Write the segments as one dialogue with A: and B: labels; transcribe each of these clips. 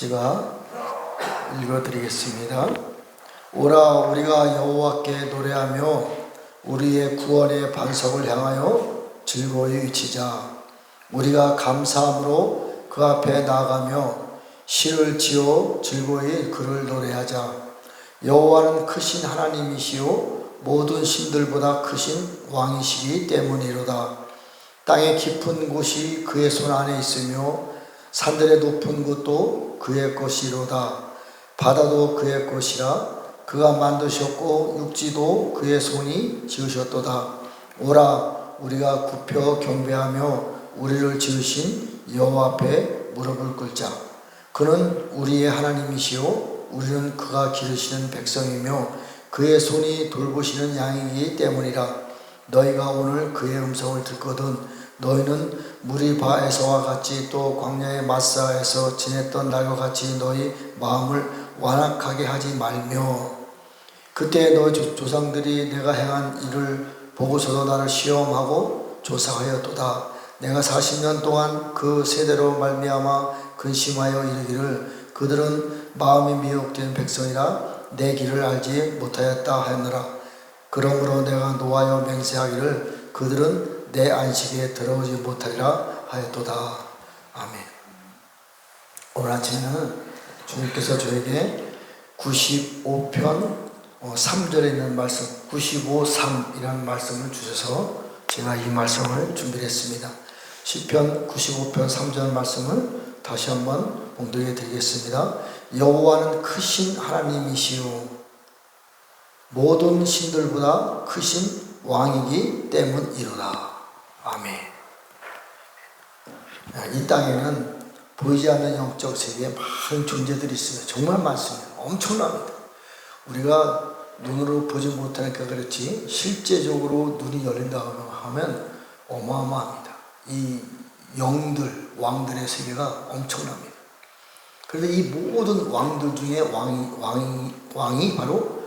A: 제가 읽어드리겠습니다. 오라, 우리가 여호와께 노래하며 우리의 구원의 반석을 향하여 즐거이 외치자. 우리가 감사함으로 그 앞에 나아가며 시를 지어 즐거이 그를 노래하자. 여호와는 크신 하나님이시요 모든 신들보다 크신 왕이시기 때문이로다. 땅의 깊은 곳이 그의 손 안에 있으며 산들의 높은 곳도 그의 것이로다. 바다도 그의 것이라. 그가 만드셨고 육지도 그의 손이 지으셨도다. 오라, 우리가 굽혀 경배하며 우리를 지으신 여호와 앞에 무릎을 꿇자. 그는 우리의 하나님이시요 우리는 그가 기르시는 백성이며 그의 손이 돌보시는 양이기 때문이라. 너희가 오늘 그의 음성을 듣거든 너희는 무리바에서와 같이 또 광야의 마사에서 지냈던 날과 같이 너희 마음을 완악하게 하지 말며, 그때 너희 조상들이 내가 행한 일을 보고서도 나를 시험하고 조사하였도다. 내가 40년 동안 그 세대로 말미암아 근심하여 이르기를 그들은 마음이 미혹된 백성이라 내 길을 알지 못하였다 하였노라. 그러므로 내가 노하여 맹세하기를 그들은 내 안식에 들어오지 못하리라 하였도다. 아멘. 오늘 아침에는 주님께서 저에게 95편 3절에 있는 말씀 95:3이라는 말씀을 주셔서 제가 이 말씀을 준비했습니다. 시편 95편 3절 말씀을 다시 한번 봉독해 드리겠습니다. 여호와는 크신 하나님이시요 모든 신들보다 크신 왕이기 때문이로다. 아멘. 이 땅에는 보이지 않는 영적 세계에 많은 존재들이 있습니다. 정말 많습니다. 엄청납니다. 우리가 눈으로 보지 못하니까 그렇지 실제적으로 눈이 열린다고 하면 어마어마합니다. 이 영들, 왕들의 세계가 엄청납니다. 그런데 이 모든 왕들 중에 왕이 바로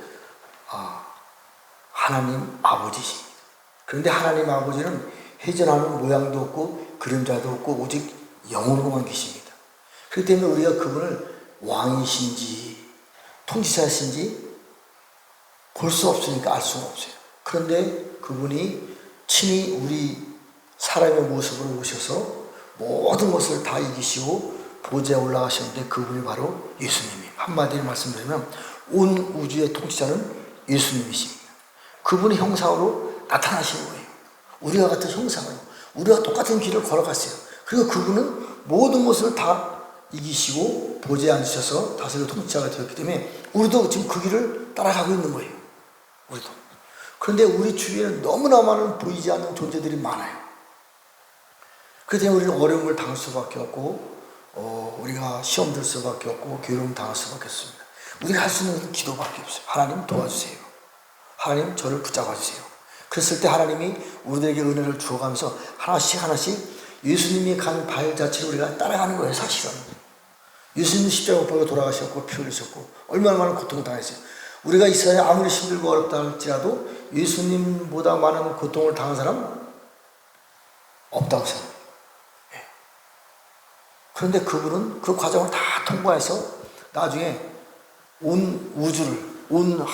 A: 하나님 아버지십니다. 그런데 하나님 아버지는 회전하는 모양도 없고 그림자도 없고 오직 영으로만 계십니다. 그렇기 때문에 우리가 그분을 왕이신지 통치자신지 볼 수 없으니까 알 수가 없어요. 그런데 그분이 친히 우리 사람의 모습으로 오셔서 모든 것을 다 이기시고 보좌에 올라가셨는데 그분이 바로 예수님이에요. 한마디로 말씀드리면 온 우주의 통치자는 예수님이십니다. 그분의 형상으로 나타나신 거예요. 우리와 같은 형상을, 우리와 똑같은 길을 걸어갔어요. 그리고 그분은 모든 것을 다 이기시고 보좌에 앉으셔서 다스리고 통치자가 되었기 때문에 우리도 지금 그 길을 따라가고 있는 거예요. 우리도. 그런데 우리 주위에는 너무나 많은 보이지 않는 존재들이 많아요. 그렇기 때문에 우리는 어려움을 당할 수밖에 없고 우리가 시험 들 수밖에 없고 괴로움 당할 수밖에 없습니다. 우리가 할 수 있는 것은 기도밖에 없어요. 하나님 도와주세요. 하나님 저를 붙잡아 주세요. 그랬을 때 하나님이 우리들에게 은혜를 주어가면서 하나씩 예수님이 간 발 자체를 우리가 따라가는 거예요. 사실은 예수님 십자가 못 박아 돌아가셨고 피 흘리셨고 얼마나 많은 고통을 당했어요. 우리가 이 세상에 아무리 힘들고 어렵다 할지라도 예수님보다 많은 고통을 당한 사람 없다고 생각해요. 그런데 그분은 그 과정을 다 통과해서 나중에 온 우주를 온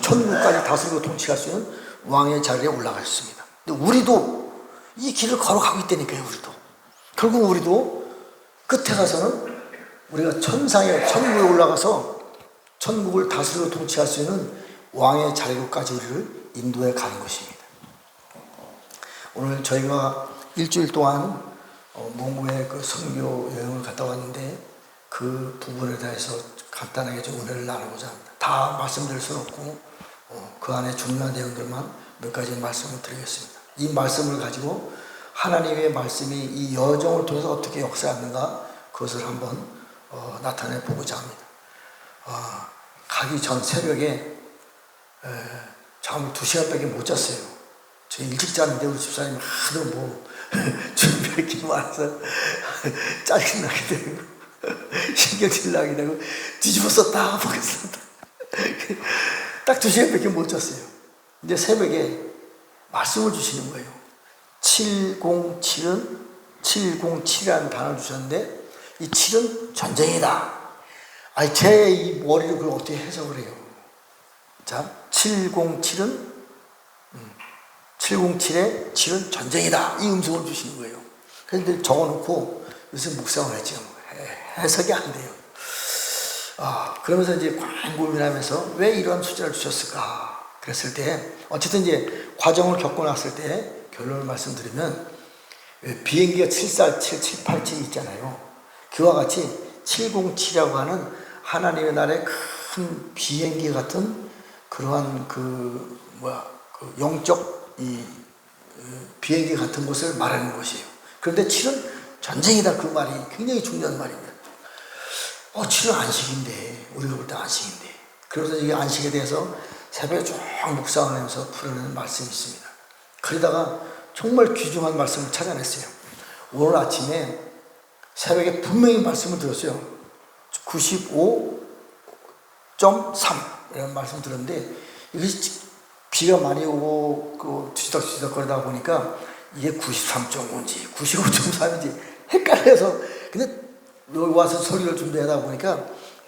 A: 천국까지 다스리고 통치할 수 있는 왕의 자리에 올라가셨습니다. 근데 우리도 이 길을 걸어가고 있다니까요. 우리도 결국 우리도 끝에 가서는 우리가 천국에 올라가서 천국을 다스리고 통치할 수 있는 왕의 자리로까지 우리를 인도해 가는 것입니다. 오늘 저희가 일주일 동안 몽고에 그 선교 여행을 갔다 왔는데 그 부분에 대해서 간단하게 좀 은혜를 나누고자 합니다. 다 말씀드릴 수는 없고 그 안에 중요한 내용들만 몇 가지 말씀을 드리겠습니다. 이 말씀을 가지고 하나님의 말씀이 이 여정을 통해서 어떻게 역사하는가 그것을 한번 나타내 보고자 합니다. 가기 전 새벽에 잠을 2시간밖에 못 잤어요. 저 일찍 잤는데 우리 집사님이 하도 뭐 준비할 게 많아서 짜증나게 되고 신경질 나게 되고 뒤집어서 다 보겠습니다. 딱 2시간밖에 못 잤어요. 근데 새벽에 말씀을 주시는 거예요. 707이라는 단어를 주셨는데 이 7은 전쟁이다. 아니, 제 이 머리로 그걸 어떻게 해석을 해요? 자, 707에 7은 전쟁이다. 이 음성을 주시는 거예요. 그런데 적어놓고 요새 묵상을 했죠. 해석이 안 돼요. 그러면서 이제 고민하면서 왜 이런 숫자를 주셨을까? 그랬을 때, 어쨌든 이제 과정을 겪고 났을 때 결론을 말씀드리면, 비행기가 747, 787 있잖아요. 그와 같이 707이라고 하는 하나님의 나라의 큰 비행기 같은 그러한 그 영적 비행기 같은 것을 말하는 것이에요. 그런데 7은 전쟁이다. 그 말이 굉장히 중요한 말입니다. 7은 안식인데, 우리가 볼 때 안식인데. 그래서 이 안식에 대해서 새벽에 쭉 묵상을 하면서 풀어내는 말씀이 있습니다. 그러다가 정말 귀중한 말씀을 찾아냈어요. 오늘 아침에 새벽에 분명히 말씀을 들었어요. 95.3 이런 말씀 들었는데, 이것이 비가 많이 오고 뒤적뒤적 거리다 보니까 이게 93.5인지 95.3인지 헷갈려서, 근데 여기 와서 소리를 준비하다 보니까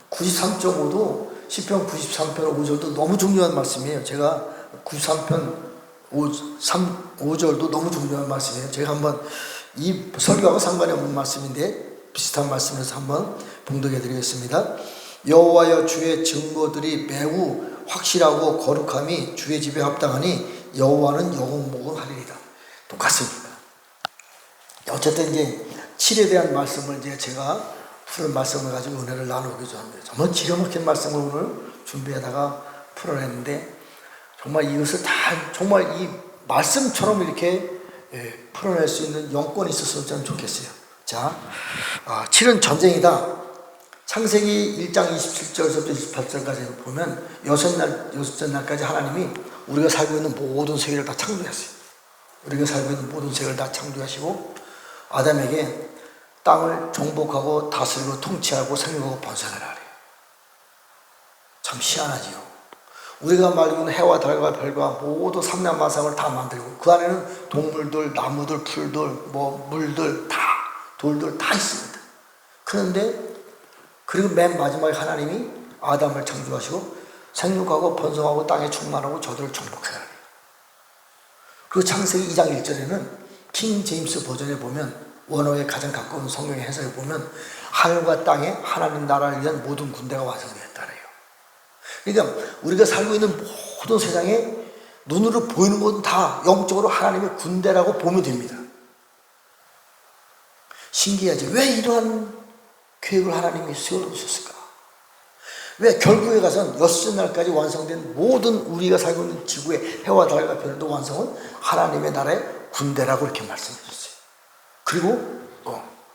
A: 93.5도 시편 93편 5절도 너무 중요한 말씀이에요. 제가 93편 5절도 너무 중요한 말씀이에요. 제가 한번 이 설교하고 상관이 없는 말씀인데 비슷한 말씀에서 한번 봉독해 드리겠습니다. 여호와여, 주의 증거들이 매우 확실하고 거룩함이 주의 집에 합당하니 여호와는 영원복음하리이다. 똑같습니다. 어쨌든 이제 7에 대한 말씀을 이제 제가 푸른 말씀을 가지고 은혜를 나누기도 합니다. 정말 기가 막힌 말씀을 오늘 준비하다가 풀어냈는데, 정말 이것을 다 정말 이 말씀처럼 이렇게 풀어낼 수 있는 영권이 있었으면 좋겠어요. 자, 7은 전쟁이다. 창세기 1장 27절에서부터 28절까지 보면 여섯째 날까지 하나님이 우리가 살고 있는 모든 세계를 다 창조했어요. 우리가 살고 있는 모든 세계를 다 창조하시고 아담에게 땅을 정복하고 다스리고 통치하고 생육하고 번성하라 그래요. 참 희한하지요. 우리가 말고 있는 해와 달과 별과 모두 삼라만상을 다 만들고 그 안에는 동물들, 나무들, 풀들, 물들 다, 돌들 다 있습니다. 그런데 그리고 맨 마지막에 하나님이 아담을 창조하시고 생육하고 번성하고 땅에 충만하고 저들을 정복해라. 그 창세기 2장 1절에는 킹 제임스 버전에 보면, 원어에 가장 가까운 성경의 해석에 보면 하늘과 땅에 하나님 나라를 위한 모든 군대가 완성되었다래요. 그러니까 우리가 살고 있는 모든 세상에 눈으로 보이는 건 다 영적으로 하나님의 군대라고 보면 됩니다. 신기하지? 왜 이러한 계획을 하나님이 세워놓으셨을까? 왜 결국에 가서는 여섯째 날까지 완성된 모든 우리가 살고 있는 지구의 해와 달과 별도 완성은 하나님의 나라의 군대라고 이렇게 말씀해 주셨어요. 그리고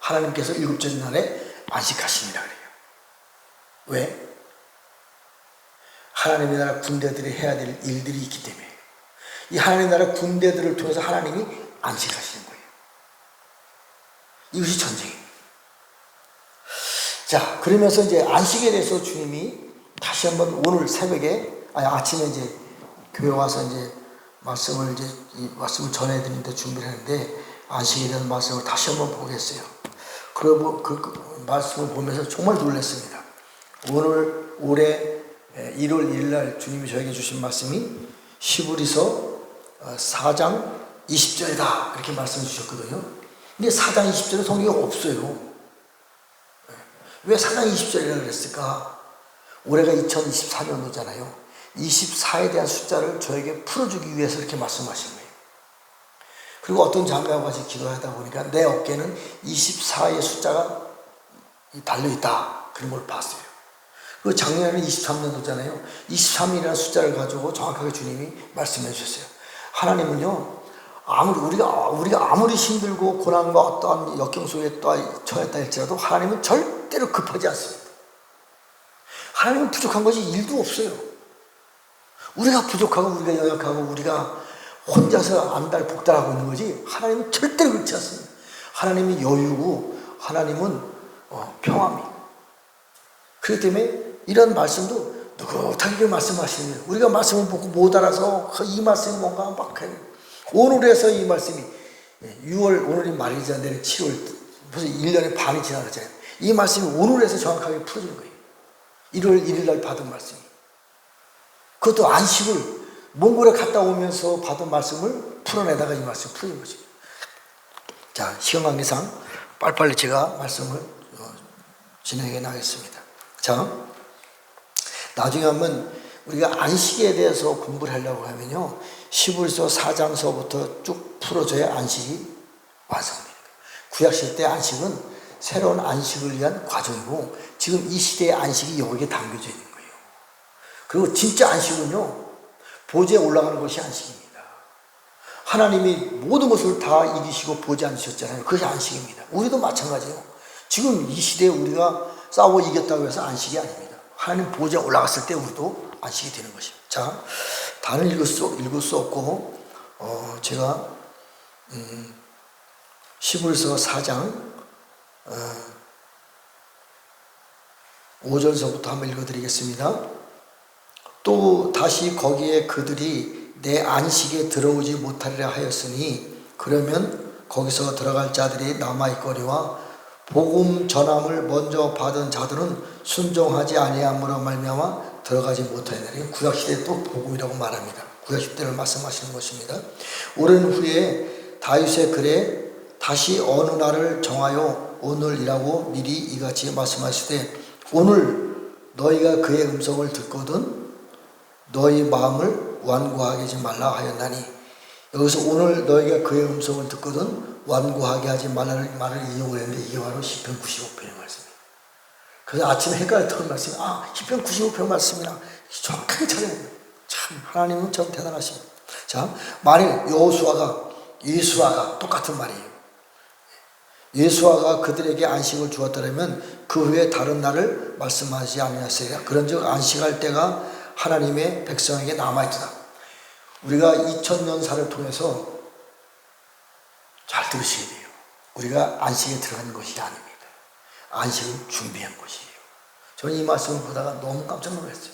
A: 하나님께서 일곱째 날에 안식하시니라 그래요. 왜? 하나님의 나라 군대들이 해야 될 일들이 있기 때문에 이 하나님의 나라 군대들을 통해서 하나님이 안식하시는 거예요. 이것이 전쟁입니다. 자, 그러면서 이제 안식에 대해서 주님이 다시 한번 오늘 새벽에, 아침에 이제 교회 와서 이제 말씀을 전해드리는데 준비를 했는데, 안식에 대한 말씀을 다시 한번 보겠어요. 그리고 그 말씀을 보면서 정말 놀랐습니다. 올해 1월 1일 날 주님이 저에게 주신 말씀이 히브리서 4장 20절이다. 이렇게 말씀해 주셨거든요. 근데 4장 20절에 성경이 없어요. 왜 4장 20절이라고 그랬을까? 올해가 2024년도잖아요. 24에 대한 숫자를 저에게 풀어주기 위해서 이렇게 말씀하신 거예요. 그리고 어떤 장가와 같이 기도하다 보니까 내 어깨는 24의 숫자가 달려있다. 그런 걸 봤어요. 그 작년에는 23년도잖아요. 23이라는 숫자를 가지고 정확하게 주님이 말씀해 주셨어요. 하나님은요, 우리가 아무리 힘들고 고난과 어떠한 역경 속에 처했다 할지라도 하나님은 절대로 급하지 않습니다. 하나님은 부족한 것이 일도 없어요. 우리가 부족하고 우리가 연약하고 우리가 혼자서 안달복달하고 있는 거지 하나님은 절대로 그렇지 않습니다. 하나님이 여유고 하나님은 평화입니다. 그렇기 때문에 이런 말씀도 느긋하게 말씀하시는 거예요. 우리가 말씀을 보고 못 알아서 이 말씀이 뭔가 막 해요. 오늘에서 이 말씀이 6월, 오늘이 말이자 내일 7월 벌써 1년의 반이 지나갔잖아요. 이 말씀이 오늘에서 정확하게 풀어지는 거예요. 1월 1일 날 받은 말씀이. 그것도 안식을 몽골에 갔다 오면서 받은 말씀을 풀어내다가 이 말씀을 풀린 것입니다. 자, 시간 관계상 빨리빨리 제가 말씀을 진행해 나가겠습니다. 자, 나중에 한번 우리가 안식에 대해서 공부를 하려고 하면요, 히브리서 4장서부터 쭉 풀어줘야 안식이 완성됩니다. 구약시대 안식은 새로운 안식을 위한 과정이고, 지금 이 시대의 안식이 여기에 담겨져 있는 거예요. 그리고 진짜 안식은요, 보좌에 올라가는 것이 안식입니다. 하나님이 모든 것을 다 이기시고 보좌에 앉으셨잖아요. 그것이 안식입니다. 우리도 마찬가지예요. 지금 이 시대에 우리가 싸워 이겼다고 해서 안식이 아닙니다. 하나님 보좌에 올라갔을 때 우리도 안식이 되는 것입니다. 자, 다는 읽을 수 없고, 제가 히브리서 4장 5절서부터 한번 읽어드리겠습니다. 또 다시 거기에 그들이 내 안식에 들어오지 못하리라 하였으니, 그러면 거기서 들어갈 자들이 남아있거니와 복음 전함을 먼저 받은 자들은 순종하지 아니함으로 말미암아 들어가지 못하리라. 구약시대 또 복음이라고 말합니다. 구약시대를 말씀하시는 것입니다. 오랜 후에 다윗의 글에 다시 어느 날을 정하여 오늘이라고 미리 이같이 말씀하시되, 오늘 너희가 그의 음성을 듣거든 너희 마음을 완고하게 하지 말라 하였나니, 여기서 오늘 너희가 그의 음성을 듣거든 완고하게 하지 말라는 말을 이용을 했는데, 이게 바로 시편 95편의 말씀이에요. 그래서 아침에 해가 뜨는 말씀이, 시편 95편 말씀이랑 정확하게 찾아내요. 참 하나님은 참 대단하십니다. 자, 만일 예수아가 똑같은 말이에요. 예수아가 그들에게 안식을 주었더라면 그 후에 다른 날을 말씀하지 아니하였으리라. 그런즉 안식할 때가 하나님의 백성에게 남아있다. 우리가 2000년사를 통해서 잘 들으셔야 돼요. 우리가 안식에 들어가는 것이 아닙니다. 안식을 준비한 것이에요. 저는 이 말씀을 보다가 너무 깜짝 놀랐어요.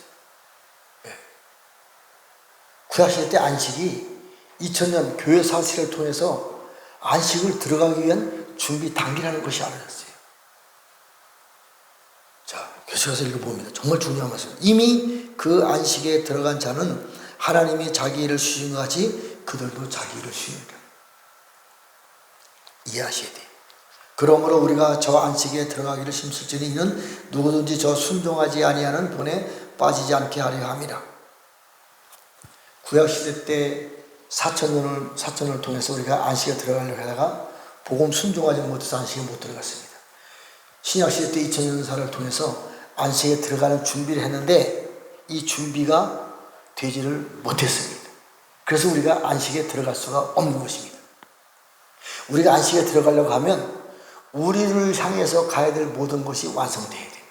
A: 구약시대 때 안식이 2000년 교회 사실을 통해서 안식을 들어가기 위한 준비 단계라는 것이 알아졌어요. 자, 계속해서 읽어봅니다. 정말 중요한 말씀. 이미 그 안식에 들어간 자는 하나님이 자기 일을 쉬신 것 같이 그들도 자기 일을 쉬니까. 이해하셔야 돼요. 그러므로 우리가 저 안식에 들어가기를 힘쓸지니 이는 누구든지 저 순종하지 아니하는 본에 빠지지 않게 하려 함이라. 구약시대 때 4천년을 통해서 우리가 안식에 들어가려고 하다가 복음 순종하지 못해서 안식에 못 들어갔습니다. 신약시대 때 2000년사를 통해서 안식에 들어가는 준비를 했는데 이 준비가 되지를 못했습니다. 그래서 우리가 안식에 들어갈 수가 없는 것입니다. 우리가 안식에 들어가려고 하면 우리를 향해서 가야 될 모든 것이 완성되어야 됩니다.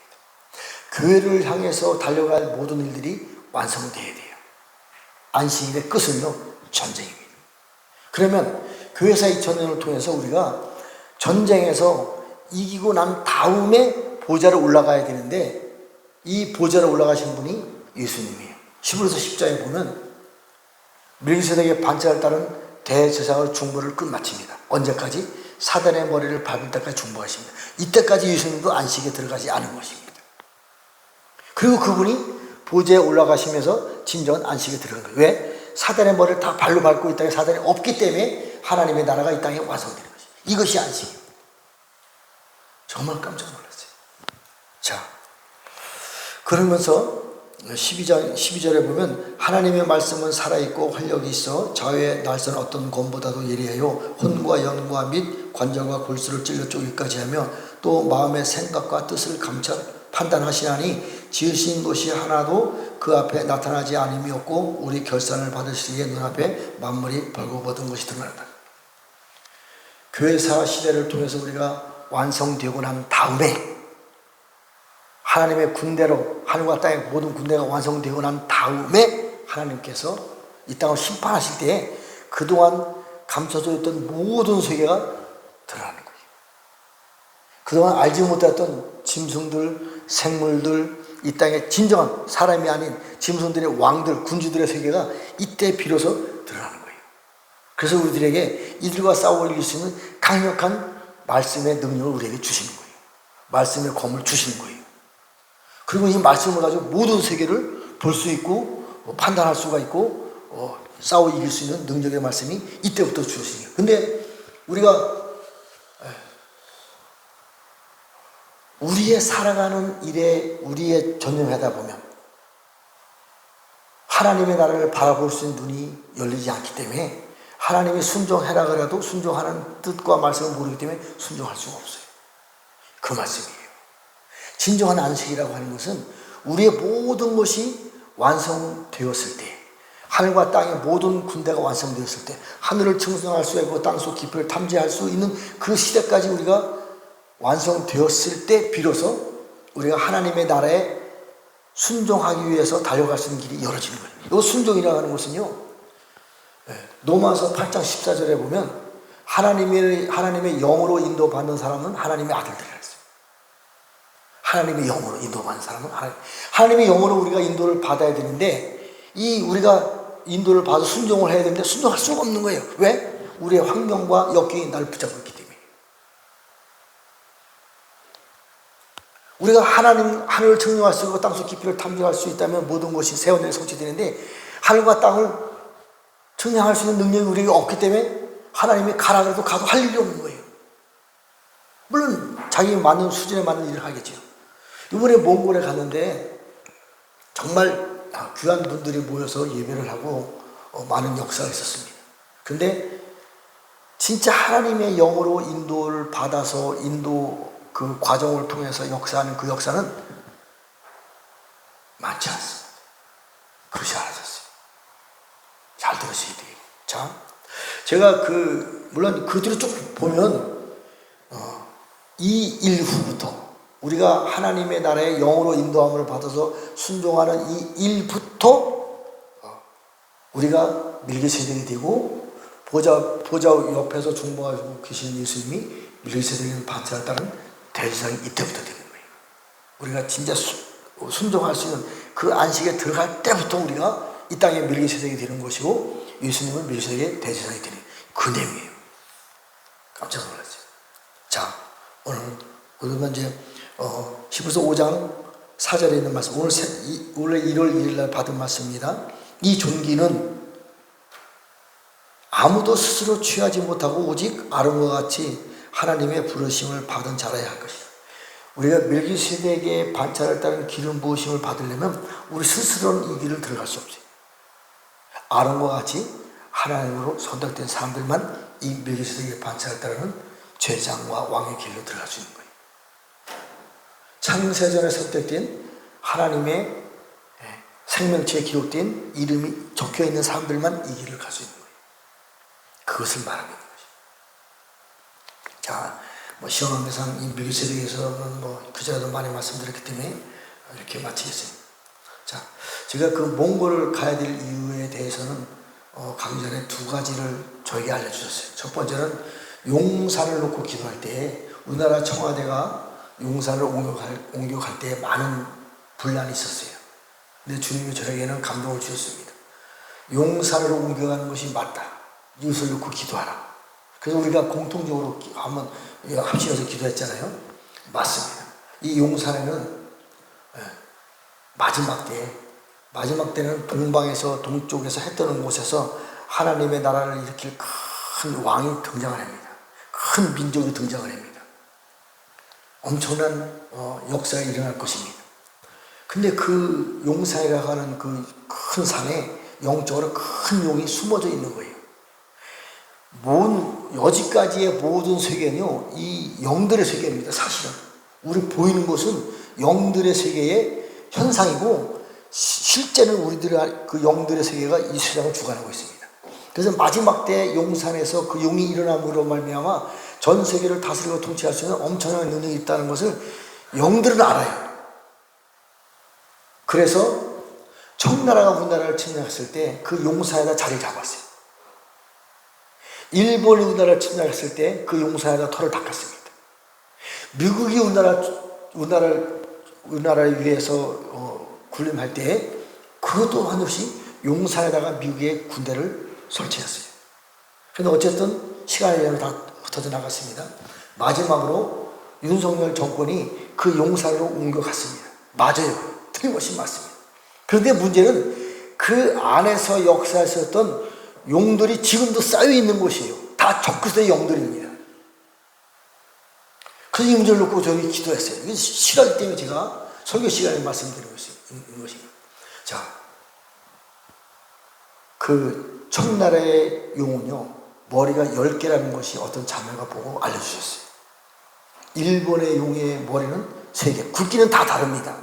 A: 교회를 향해서 달려갈 모든 일들이 완성되어야 돼요. 안식일의 끝은요, 전쟁입니다. 그러면 교회사 2000년을 통해서 우리가 전쟁에서 이기고 난 다음에 보좌로 올라가야 되는데, 이 보좌로 올라가신 분이 예수님이에요. 히브리서 10장에 보면 멜기세덱의 반차를 따른 대제사장으로 중보를 끝마칩니다. 언제까지? 사단의 머리를 밟을 때까지 중보하십니다. 이때까지 예수님도 안식에 들어가지 않은 것입니다. 그리고 그분이 보좌에 올라가시면서 진정한 안식에 들어간 거예요. 왜? 사단의 머리를 다 발로 밟고 이 땅에 사단이 없기 때문에 하나님의 나라가 이 땅에 완성되는 것이에요. 이것이 안식이에요. 정말 깜짝 놀랐어요. 자, 그러면서 12절에 보면 하나님의 말씀은 살아있고 활력이 있어 좌우의 날선 어떤 검보다도 예리하여 혼과 영과 및 관절과 골수를 찔러 쪼기까지 하며 또 마음의 생각과 뜻을 감찰 판단하시나니 지으신 것이 하나도 그 앞에 나타나지 않음이 없고 우리 결산을 받으시기에 눈앞에 만물이 벌거벗은 것이 드러난다. 교회사 시대를 통해서 우리가 완성되고 난 다음에 하나님의 군대로 하늘과 땅의 모든 군대가 완성되고 난 다음에 하나님께서 이 땅을 심판하실 때에 그동안 감춰져 있던 모든 세계가 드러나는 거예요. 그동안 알지 못했던 짐승들, 생물들, 이 땅의 진정한 사람이 아닌 짐승들의 왕들, 군주들의 세계가 이때 비로소 드러나는 거예요. 그래서 우리들에게 이들과 싸워 이길 수 있는 강력한 말씀의 능력을 우리에게 주시는 거예요. 말씀의 검을 주시는 거예요. 그리고 이 말씀을 가지고 모든 세계를 볼 수 있고 판단할 수가 있고 싸워 이길 수 있는 능력의 말씀이 이때부터 주어지는 거예요. 근데 우리가 우리의 살아가는 일에 우리의 전념하다 보면 하나님의 나라를 바라볼 수 있는 눈이 열리지 않기 때문에 하나님이 순종해라 그래도 순종하는 뜻과 말씀을 모르기 때문에 순종할 수가 없어요. 그 말씀이에요. 진정한 안식이라고 하는 것은 우리의 모든 것이 완성되었을 때, 하늘과 땅의 모든 군대가 완성되었을 때, 하늘을 청성할 수 있고 땅속 깊이를 탐지할 수 있는 그 시대까지 우리가 완성되었을 때 비로소 우리가 하나님의 나라에 순종하기 위해서 달려갈 수 있는 길이 열어지는 거예요. 이 순종이라고 하는 것은요, 로마서 8장 14절에 보면 하나님의 영으로 인도받는 사람은 하나님의 아들들이라 했어요. 하나님의 영으로 인도받는 사람은 하나님의 영으로 우리가 인도를 받아야 되는데, 우리가 인도를 받아 순종을 해야 되는데 순종할 수가 없는 거예요. 왜? 우리의 환경과 역경이 나를 붙잡고 있기 때문에. 우리가 하늘을 청정할 수 있고 땅속 깊이를 탐지할 수 있다면 모든 것이 세원에 성취되는데, 하늘과 땅을 청정할 수 있는 능력이 우리에게 없기 때문에 하나님이 가라 그래도 가도 할 일이 없는 거예요. 물론 자기 맞는 수준에 맞는 일을 하겠죠. 이번에 몽골에 갔는데 정말 귀한 분들이 모여서 예배를 하고 많은 역사가 있었습니다. 그런데 진짜 하나님의 영으로 인도를 받아서 인도 그 과정을 통해서 역사하는 그 역사는 많지 않습니다. 그것이 알아졌어요. 잘 들으셔야 돼요. 자, 제가 물론 그들을 쭉 보면 이 일 후부터 우리가 하나님의 나라의 영으로 인도함을 받아서 순종하는 이 일부터 우리가 밀게세덱이 되고 보좌 옆에서 중보하고 계신 예수님이 밀게세덱을 반차를 따른 대제사장이 이때부터 되는 거예요. 우리가 진짜 순종할 수 있는 그 안식에 들어갈 때부터 우리가 이 땅에 밀게세덱이 되는 것이고 예수님은 밀게세덱의 대제사장이 되는 그 내용이에요. 깜짝 놀랐어요. 자, 오늘은 이제 히브리서 5장 4절에 있는 말씀, 오늘 1월 1일 날 받은 말씀입니다. 이 존귀는 아무도 스스로 취하지 못하고 오직 아론과 같이 하나님의 부르심을 받은 자라야 할 것이다. 우리가 멜기세덱의 반차를 따른 기름 부으심을 받으려면 우리 스스로는 이 길을 들어갈 수 없어요. 아론과 같이 하나님으로 선택된 사람들만 이 멜기세덱의 반차를 따르는 제사장과 왕의 길로 들어갈 수 있는 거예요. 창세전에 선택된 하나님의 생명체에 기록된 이름이 적혀있는 사람들만 이 길을 갈 수 있는 거예요. 그것을 말하고 있는 것이죠. 자, 시험한 대상 이 멜기세덱에서는 그전에도 많이 말씀드렸기 때문에 이렇게 마치겠습니다. 자, 제가 그 몽골을 가야 될 이유에 대해서는 가기 전에 두 가지를 저에게 알려주셨어요. 첫 번째는 용사를 놓고 기도할 때 우리나라 청와대가 용사를 옮겨갈 때 많은 분란이 있었어요. 근데 주님이 저에게는 감동을 주셨습니다. 용사를 옮겨가는 것이 맞다. 이웃을 놓고 기도하라. 그래서 우리가 공통적으로 한번 합심해서 기도했잖아요. 맞습니다. 이 용사는 마지막 때는 동방에서 동쪽에서 해 뜨는 곳에서 하나님의 나라를 일으킬 큰 왕이 등장을 합니다. 큰 민족이 등장을 합니다. 엄청난 역사가 일어날 것입니다. 근데 그 용사이라고 하는 그 큰 산에 영적으로 큰 용이 숨어져 있는 거예요. 여지까지의 모든 세계는요, 이 영들의 세계입니다. 사실은 우리 보이는 것은 영들의 세계의 현상이고, 실제는 우리들의 그 영들의 세계가 이 세상을 주관하고 있습니다. 그래서 마지막 때 용산에서 그 용이 일어남으로 말미암아 전 세계를 다스리고 통치할 수 있는 엄청난 능력이 있다는 것을 영들은 알아요. 그래서 청나라가 우리나라를 침략했을 때 그 용사에다 자리를 잡았어요. 일본이 우리나라를 침략했을 때 그 용사에다 털을 닦았습니다. 미국이 우리나라를 위해서 군림할 때 그것도 한없이 용사에다가 미국의 군대를 설치했어요. 그런데 어쨌든 시간이 다 흩어져 나갔습니다. 마지막으로 윤석열 정권이 그 용사로 옮겨갔습니다. 맞아요. 틀림없이 맞습니다. 그런데 문제는 그 안에서 역사했었던 용들이 지금도 쌓여 있는 곳이에요. 다 적그리스도의 영들입니다. 그 문제를 놓고 저희 기도했어요. 이게 싫어하기 때문에 제가 설교 시간에 말씀드리고 있는 것입니다. 자, 그 청나라의 용은요, 머리가 10개라는 것이 어떤 자매가 보고 알려주셨어요. 일본의 용의 머리는 3개, 굵기는 다 다릅니다.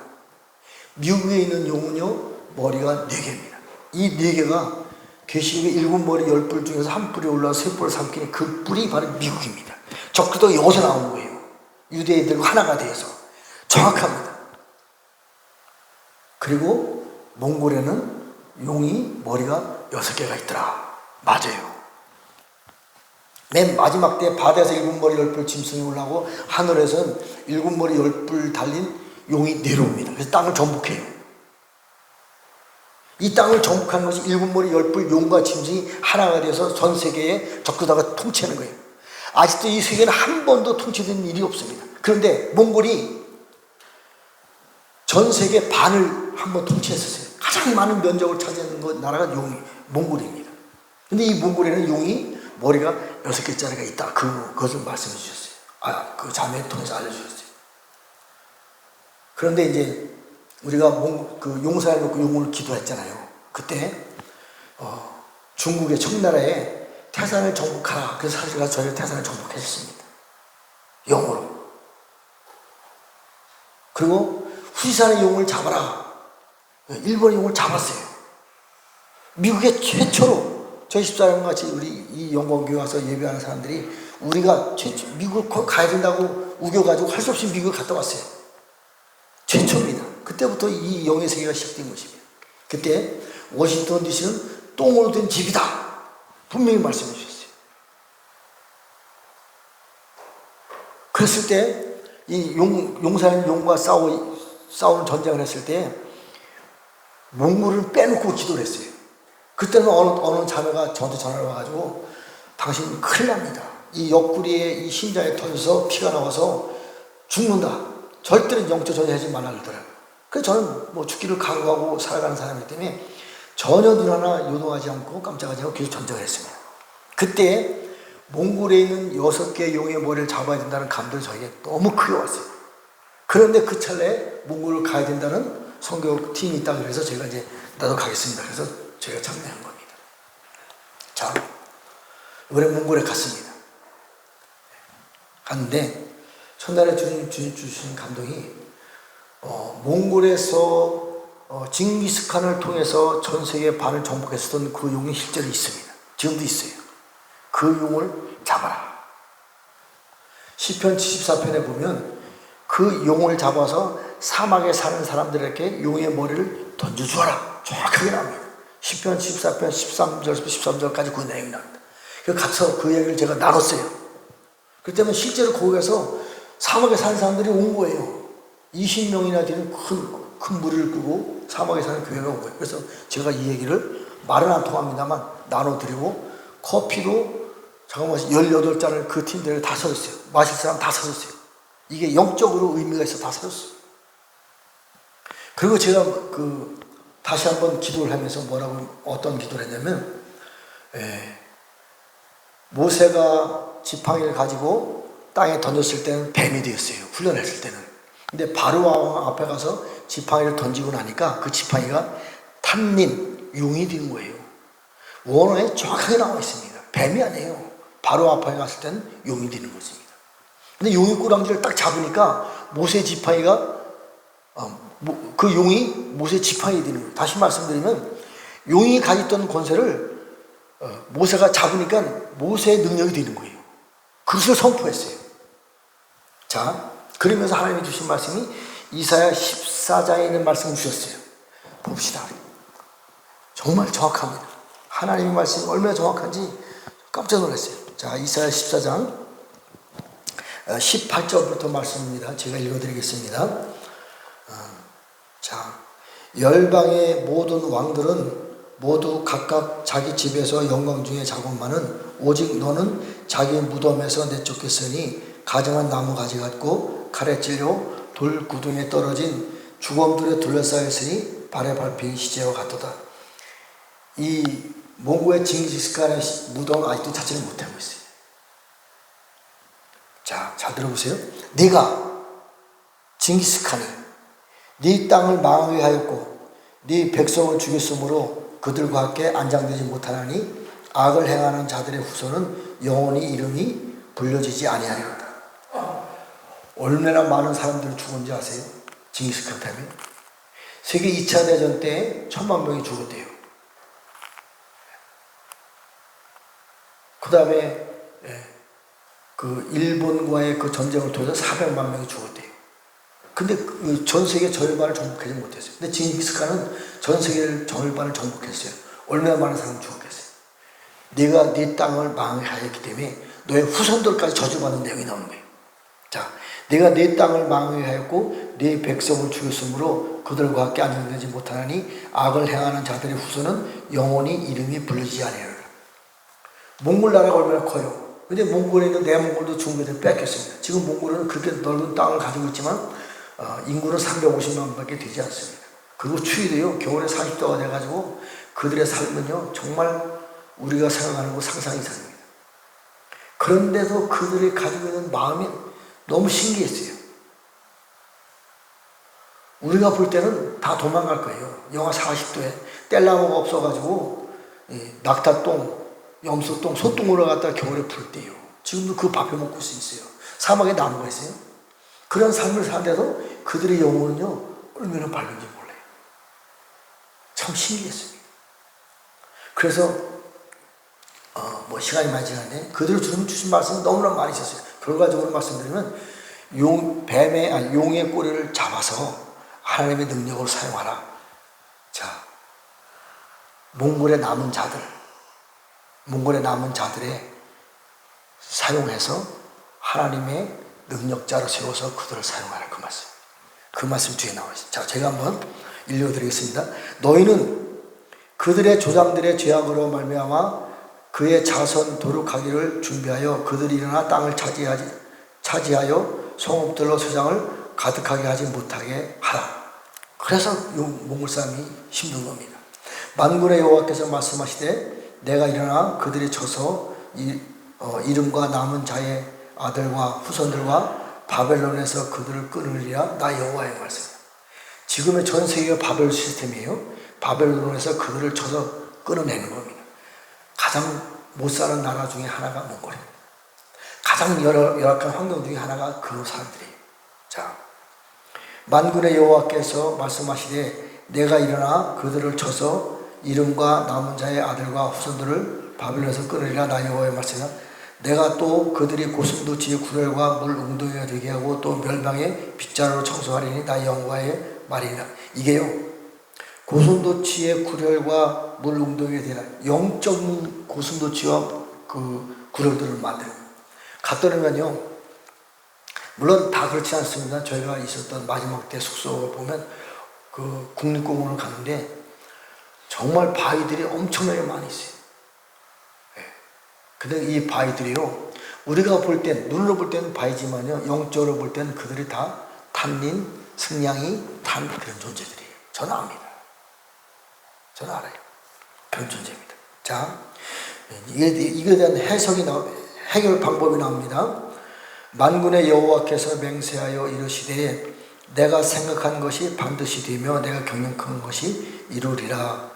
A: 미국에 있는 용은요, 머리가 4개입니다. 이 4개가 계시록의 7머리 10뿔 중에서 한 뿔이 올라와 3뿔을 삼키니 그 뿔이 바로 미국입니다. 적그리스도가 여기서 나온 거예요. 유대인들과 하나가 되어서 정확합니다. 그리고 몽골에는 용이 머리가 6개가 있더라. 맞아요. 맨 마지막 때 바다에서 7머리 10뿔 짐승이 올라오고 하늘에서는 7머리 10뿔 달린 용이 내려옵니다. 그래서 땅을 정복해요. 이 땅을 정복하는 것이 7머리 10뿔 용과 짐승이 하나가 되어서 전 세계에 적그리스도가 통치하는 거예요. 아직도 이 세계는 한 번도 통치된 일이 없습니다. 그런데 몽골이 전 세계 반을 한번 통치했었어요. 가장 많은 면적을 차지하는 나라가 몽골입니다. 근데 이 몽골에는 용이 머리가 6개짜리가 있다. 그것을 말씀해 주셨어요. 그 자매를 통해서 알려주셨어요. 그런데 이제 우리가 그 용사에 놓고 용을 기도했잖아요. 그때 중국의 청나라에 태산을 정복하라. 그래서 사실가 저희를 태산을 정복했습니다. 영으로. 그리고 후지산의 용을 잡아라. 일본의 용을 잡았어요. 미국의 최초로 저희 집사람과 같이 우리 이 영광교회 와서 예배하는 사람들이 우리가 미국을 가야 된다고 우겨가지고 할 수 없이 미국을 갔다 왔어요. 최초입니다. 그때부터 이 영의 세계가 시작된 것입니다. 그때 워싱턴 DC는 똥으로 된 집이다. 분명히 말씀해 주셨어요. 그랬을 때 이 용사인 용과 싸우는 전쟁을 했을 때 몽골을 빼놓고 기도를 했어요. 그때는 어느 자매가 저한테 전화를 와가지고 당신 큰일 납니다. 이 옆구리에 이 심장에 터져서 피가 나와서 죽는다. 절대로 영적 전쟁하지 말라 그러더라고요. 그래서 저는 뭐 죽기를 각오하고 살아가는 사람이기 때문에 전혀 눈 하나 요동하지 않고 깜짝하지 않고 계속 전쟁을 했습니다. 그때 몽골에 있는 6개의 용의 머리를 잡아야 된다는 감동이 저에게 너무 크게 왔어요. 그런데 그 찰나에 몽골을 가야 된다는 선교팀이 있다 그래서 제가 이제 나도 가겠습니다. 그래서 제가 참여한 겁니다. 자, 이번에 몽골에 갔습니다. 갔는데 첫날에 주님 주신 감동이 몽골에서 징기스칸을 통해서 전 세계 반을 정복했었던 그 용이 실제로 있습니다. 지금도 있어요. 그 용을 잡아라. 시편 74편에 보면 그 용을 잡아서 사막에 사는 사람들에게 용의 머리를 던져주어라. 정확하게 나옵니다. 시편 14편 13절부터 13절까지 그 내용이 나옵니다. 그래서 가서 그 얘기를 제가 나눴어요. 그렇기 때문에 실제로 거기 가서 사막에 사는 사람들이 온 거예요. 20명이나 되는 큰 무리를 끄고 사막에 사는 교회가 온 거예요. 그래서 제가 이 얘기를 말은 안 통합니다만 나눠드리고 커피도 잠깐만 18잔을 그 팀들을 다 사줬어요. 마실 사람 다 사줬어요. 이게 영적으로 의미가 있어 다 사줬어요. 그리고 제가 다시 한번 기도를 하면서 어떤 기도를 했냐면 모세가 지팡이를 가지고 땅에 던졌을 때는 뱀이 되었어요. 훈련했을 때는. 근데 바로 앞에 가서 지팡이를 던지고 나니까 그 지팡이가 탄닌, 용이 된 거예요. 원어에 정확하게 나와 있습니다. 뱀이 아니에요. 바로 앞에 갔을 때는 용이 되는 것입니다. 근데 용이 꼬랑지를 딱 잡으니까 모세 지팡이가 그 용이 모세 지팡이 되는 거예요. 다시 말씀드리면 용이 가졌던 권세를 모세가 잡으니까 모세의 능력이 되는 거예요. 그것을 선포했어요. 자, 그러면서 하나님이 주신 말씀이 이사야 14장에 있는 말씀을 주셨어요. 봅시다. 정말 정확합니다. 하나님의 말씀이 얼마나 정확한지 깜짝 놀랐어요. 자, 이사야 14장 18절부터 말씀입니다. 제가 읽어드리겠습니다. 자, 열방의 모든 왕들은 모두 각각 자기 집에서 영광 중에 자곤만은 오직 너는 자기 무덤에서 내쫓겼으니 가정한 나무 가지 같고 칼에 찔려 돌 구덩이에 떨어진 주검들에 둘러싸여 있으니 발에 밟힌 시체와 같도다. 이 몽고의 징기스칸의 무덤을 아직도 찾지를 못하고 있어요. 자, 잘 들어보세요. 네가 징기스칸이 네 땅을 망하게 하였고 네 백성을 죽였으므로 그들과 함께 안장되지 못하나니 악을 행하는 자들의 후손은 영원히 이름이 불려지지 아니하리로다. 얼마나 많은 사람들이 죽은지 아세요? 징기스칸 때문에. 세계 2차 대전 때 1000만 명이 죽었대요. 그 다음에 그 일본과의 그 전쟁을 통해서 400만 명이 죽었대요. 근데 전 세계 절반을 정복하지 못했어요. 근데 징기스칸은 전 세계 절반을 정복했어요. 얼마나 많은 사람이 죽었겠어요. 네가 네 땅을 망하였기 때문에 너의 후손들까지 저주받는 내용이 나오는 거예요. 자, 네가 네 땅을 망하였고 네 백성을 죽였으므로 그들과 함께 안정되지 못하나니 악을 행하는 자들의 후손은 영원히 이름이 불리지 아니하리라. 몽골 나라가 얼마나 커요. 근데 몽골에 있는 내몽골도 중국에서 뺏겼습니다. 지금 몽골은 그렇게 넓은 땅을 가지고 있지만 인구는 350만 밖에 되지 않습니다. 그리고 추위도요 겨울에 40도가 돼가지고 그들의 삶은요 정말 우리가 생각하는 것 상상 이상입니다. 그런데도 그들이 가지고 있는 마음이 너무 신기했어요. 우리가 볼 때는 다 도망갈 거예요. 영하 40도에 뗄나무가 없어가지고 낙타똥, 염소똥, 소똥으로 갖다 겨울에 풀 때요. 지금도 그 밥해 먹고 있어요. 사막에 나무가 있어요. 그런 삶을 사는데도 그들의 영혼은요 얼마나 밝은지 몰라요. 참 신기했습니다. 그래서 뭐 시간이 많이 지났는데 그들을 주신 말씀은 너무나 많이 있었어요. 결과적으로 말씀드리면 용의 꼬리를 잡아서 하나님의 능력으로 사용하라. 자, 몽골에 남은 자들에 사용해서 하나님의 능력자로 세워서 그들을 사용하라. 그 말씀. 그 말씀 뒤에 나와 있습니다. 자, 제가 한번 읽어드리겠습니다. 너희는 그들의 조상들의 죄악으로 말미암아 그의 자손 도륙하기를 준비하여 그들이 일어나 땅을 차지하여 성읍들로 세상을 가득하게 하지 못하게 하라. 그래서 몽골 사람이 힘든 겁니다. 만군의 여호와께서 말씀하시되 내가 일어나 그들이 쳐서 이름과 남은 자의 아들과 후손들과 바벨론에서 그들을 끊으리라. 나 여호와의 말씀이다. 지금의 전 세계가 바벨 시스템이에요. 바벨론에서 그들을 쳐서 끊어내는 겁니다. 가장 못 사는 나라 중에 하나가 몽골입니다. 가장 열악한 환경 중에 하나가 그 사람들이에요. 자, 만군의 여호와께서 말씀하시되 내가 일어나 그들을 쳐서 이름과 남은 자의 아들과 후손들을 바벨론에서 끊으리라. 나 여호와의 말씀이다. 내가 또 그들이 고슴도치의 구렬과 물 웅덩이가 되게 하고 또 멸망의 빗자루로 청소하리니 나 여호와의 말이니라. 이게요 고슴도치의 구렬과 물 웅덩이가 되라. 영적인 고슴도치와 그 구렬들을 만들고 갔더니면요 물론 다 그렇지 않습니다. 저희가 있었던 마지막 때 숙소를 보면 그 국립공원을 갔는데 정말 바위들이 엄청나게 많이 있어요. 근데 이 바위들이요 우리가 볼 땐 눈으로 볼 때는 바위지만요 영적으로 볼 때는 그들이 다 탄닌, 승냥이, 탄 그런 존재들이에요. 저는 압니다. 저는 알아요. 그런 존재입니다. 자, 이거에 대한 해결 방법이 나옵니다. 만군의 여호와께서 맹세하여 이르시되 내가 생각한 것이 반드시 되며 내가 경영한 것이 이루리라.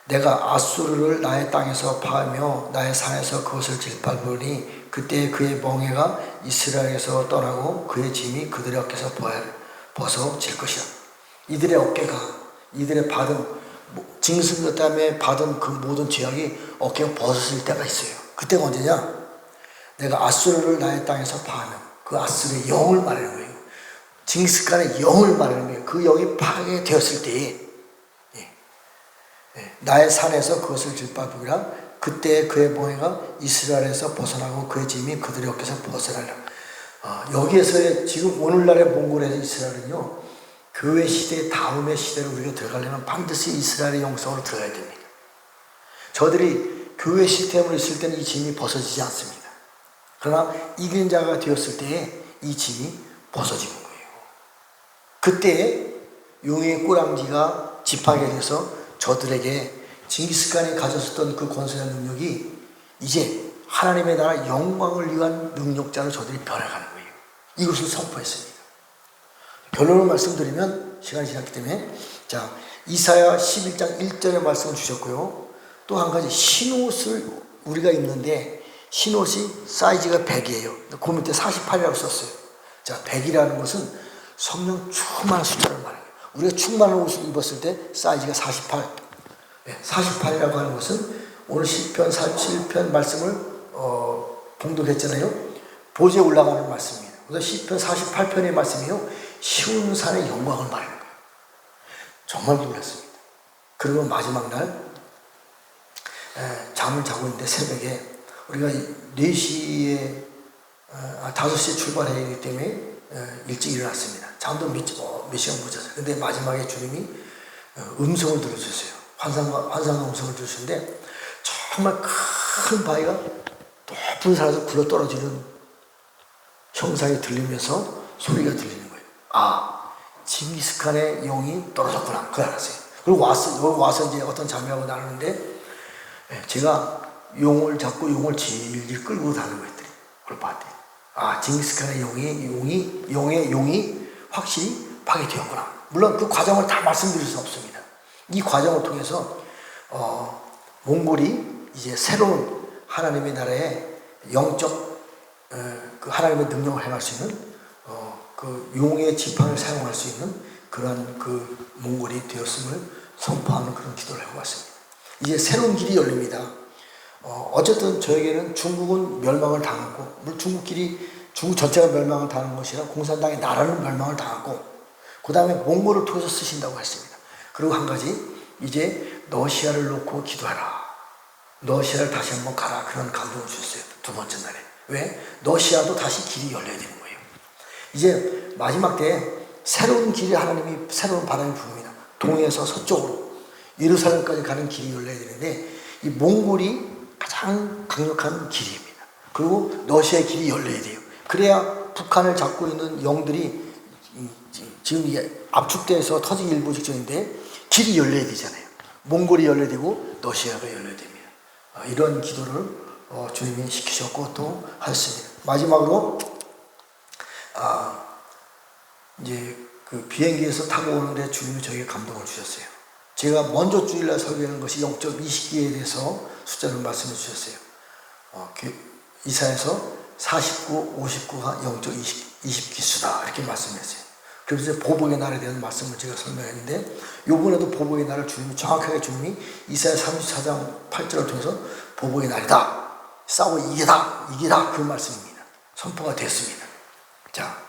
A: 내가 아수르를 나의 땅에서 파하며 나의 산에서 그것을 질밟으니 그때 그의 멍에가 이스라엘에서 떠나고 그의 짐이 그들의 어깨에서 벗어질 것이라. 이들의 어깨가 이들의 받은 징승 때문에 받은 그 모든 죄악이 어깨가 벗어질 때가 있어요. 그때가 언제냐? 내가 아수르를 나의 땅에서 파하며 그 아수르의 영을 말하는 거예요. 징기스칸의 영을 말하는 거예요. 그 영이 파괴되었을 때에 나의 산에서 그것을 질밟으리라. 그때 그의 멍에가 이스라엘에서 벗어나고 그의 짐이 그들의 어깨에서 벗어나리라. 여기에서의 지금 오늘날의 몽골에서 이스라엘은요 교회 시대 다음의 시대로 우리가 들어가려면 반드시 이스라엘의 영성으로 들어가야 됩니다. 저들이 교회 시스템으로 있을 때는 이 짐이 벗어지지 않습니다. 그러나 이긴 자가 되었을 때에 이 짐이 벗어지는 거예요. 그때 용의 꼬랑지가 지팡이가 돼서 저들에게 징기스칸이 가졌었던 그 권세와 능력이 이제 하나님의 나라 영광을 위한 능력자로 저들이 변해가는 거예요. 이것을 선포했습니다. 결론을 말씀드리면 시간이 지났기 때문에, 자, 이사야 11장 1절의 말씀을 주셨고요. 또 한 가지, 흰옷을 우리가 입는데 흰옷이 사이즈가 100이에요. 그 밑에 48이라고 썼어요. 자, 100이라는 것은 성령 충만한 숫자를 말해요. 우리가 충만한 옷을 입었을 때 사이즈가 48. 48이라고 하는 것은 오늘 시편 47편 말씀을 봉독했잖아요. 보좌에 올라가는 말씀입니다. 그래서 시편 48편의 말씀이요, 시온 산의 영광을 말하는 거예요. 정말 놀랐습니다. 그리고 마지막 날 잠을 자고 있는데 새벽에 우리가 4시에 5시에 출발해야 하기 때문에 일찍 일어났습니다. 잠도 몇 시간 못 잤어요. 근데 마지막에 주님이 음성을 들어주셨어요. 환상 음성을 들으셨는데 정말 큰 바위가 높은 산에서 굴러 떨어지는 형상이 들리면서 소리가 들리는 거예요. 아, 징기스칸의 영이 떨어졌구나. 그걸 알았어요. 그리고 와서 이제 어떤 자매하고 나누는데 제가 용을 잡고 용을 질질 끌고 다니고 있더니 그걸 봤대요. 아, 징기스칸의 용이 확실히 파괴되었구나. 물론 그 과정을 다 말씀드릴 수 없습니다. 이 과정을 통해서 몽골이 이제 새로운 하나님의 나라에 영적 그 하나님의 능력을 행할 수 있는 그 용의 지팡이를 사용할 수 있는 그러한 그 몽골이 되었음을 선포하는 그런 기도를 하고 왔습니다. 이제 새로운 길이 열립니다. 어쨌든 저에게는 중국은 멸망을 당했고, 물론 중국 전체가 멸망을 당한 것이라 공산당의 나라는 멸망을 당하고, 그 다음에 몽골을 통해서 쓰신다고 했습니다. 그리고 한 가지, 이제 러시아를 놓고 기도하라. 러시아를 다시 한번 가라. 그런 감동을 주셨어요. 두 번째 날에. 왜? 러시아도 다시 길이 열려야 되는 거예요. 이제 마지막 때에 새로운 길이 하나님이 새로운 바람이 부릅니다. 동에서 서쪽으로 예루살렘까지 가는 길이 열려야 되는데 이 몽골이 가장 강력한 길입니다. 그리고 러시아의 길이 열려야 돼요. 그래야 북한을 잡고 있는 영들이 지금 이게 압축돼서 터지기 일보 직전인데 길이 열려야 되잖아요. 몽골이 열려야 되고 러시아가 열려야 됩니다. 이런 기도를 주님이 시키셨고 또 하셨습니다. 마지막으로 이제 그 비행기에서 타고 오는데 주님이 저에게 감동을 주셨어요. 제가 먼저 주일날 설교하는 것이 영적 20기에 대해서 숫자를 말씀해 주셨어요. 이사야서 49, 59가 영적 20기수다 이렇게 말씀했어요. 그래서 보복의 날에 대한 말씀을 제가 설명했는데 이번에도 보복의 날을 주님이 정확하게 주님이 이사야 34장 8절을 통해서 보복의 날이다. 싸워 이기다 그 말씀입니다. 선포가 됐습니다. 자,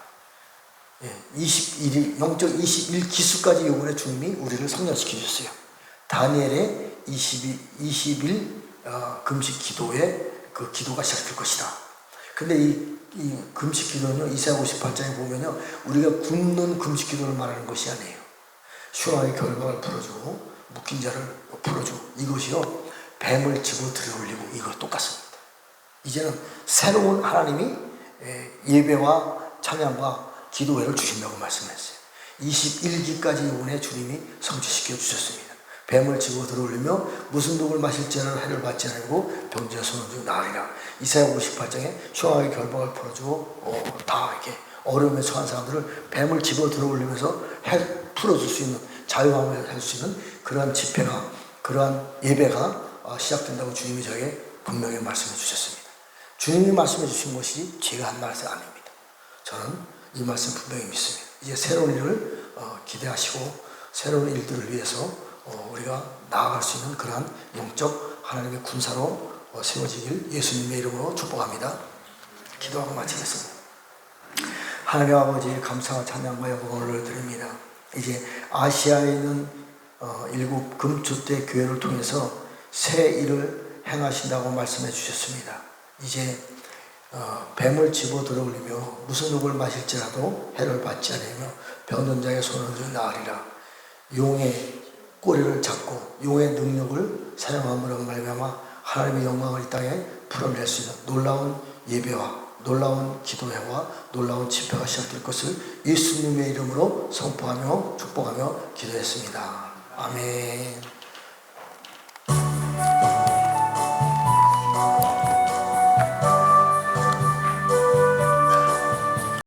A: 21일 영적 21기수까지 이번에 주님이 우리를 성장시켜 주셨어요. 다니엘의 20일 금식 기도에 그 기도가 시작될 것이다. 근데 이 금식 기도는요, 이사야 58장에 보면요, 우리가 굶는 금식 기도를 말하는 것이 아니에요. 흉악의 결박을 풀어주고 묶인 자를 풀어주고 이것이요, 뱀을 집어 들어올리고 이거 똑같습니다. 이제는 새로운 하나님이 예배와 찬양과 기도회를 주신다고 말씀했어요. 21기까지 이번에 주님이 성취시켜 주셨습니다. 뱀을 집어 들어올리며 무슨 독을 마실지는 해를 받지 않고 병지와 손을 주고 나으리라. 이사야 58장에 흉악의 결박을 풀어주고 다 이렇게 어려움에 처한 사람들을 뱀을 집어 들어올리면서 풀어줄 수 있는 자유함을 할 수 있는 그러한 집회가 그러한 예배가 시작된다고 주님이 저에게 분명히 말씀해 주셨습니다. 주님이 말씀해 주신 것이 제가 한 말씀 아닙니다. 저는 이 말씀 분명히 믿습니다. 이제 새로운 일을 기대하시고 새로운 일들을 위해서 우리가 나아갈 수 있는 그러한 영적 하나님의 군사로 세워지길 예수님의 이름으로 축복합니다. 기도하고 마치겠습니다. 하나님 아버지 감사와 찬양과 영광을 드립니다. 이제 아시아에 있는 7 금주대 교회를 통해서 새 일을 행하신다고 말씀해 주셨습니다. 이제 뱀을 집어 들어올리며 무슨 독을 마실지라도 해를 받지 않으며 병든 자의 손을 주 나으리라. 용의 꼬리를 잡고 용의 능력을 사용함으로 말미암아 하나님의 영광을 이 땅에 풀어낼 수 있는 놀라운 예배와 놀라운 기도회와 놀라운 집회가 시작될 것을 예수님의 이름으로 선포하며 축복하며 기도했습니다. 아멘.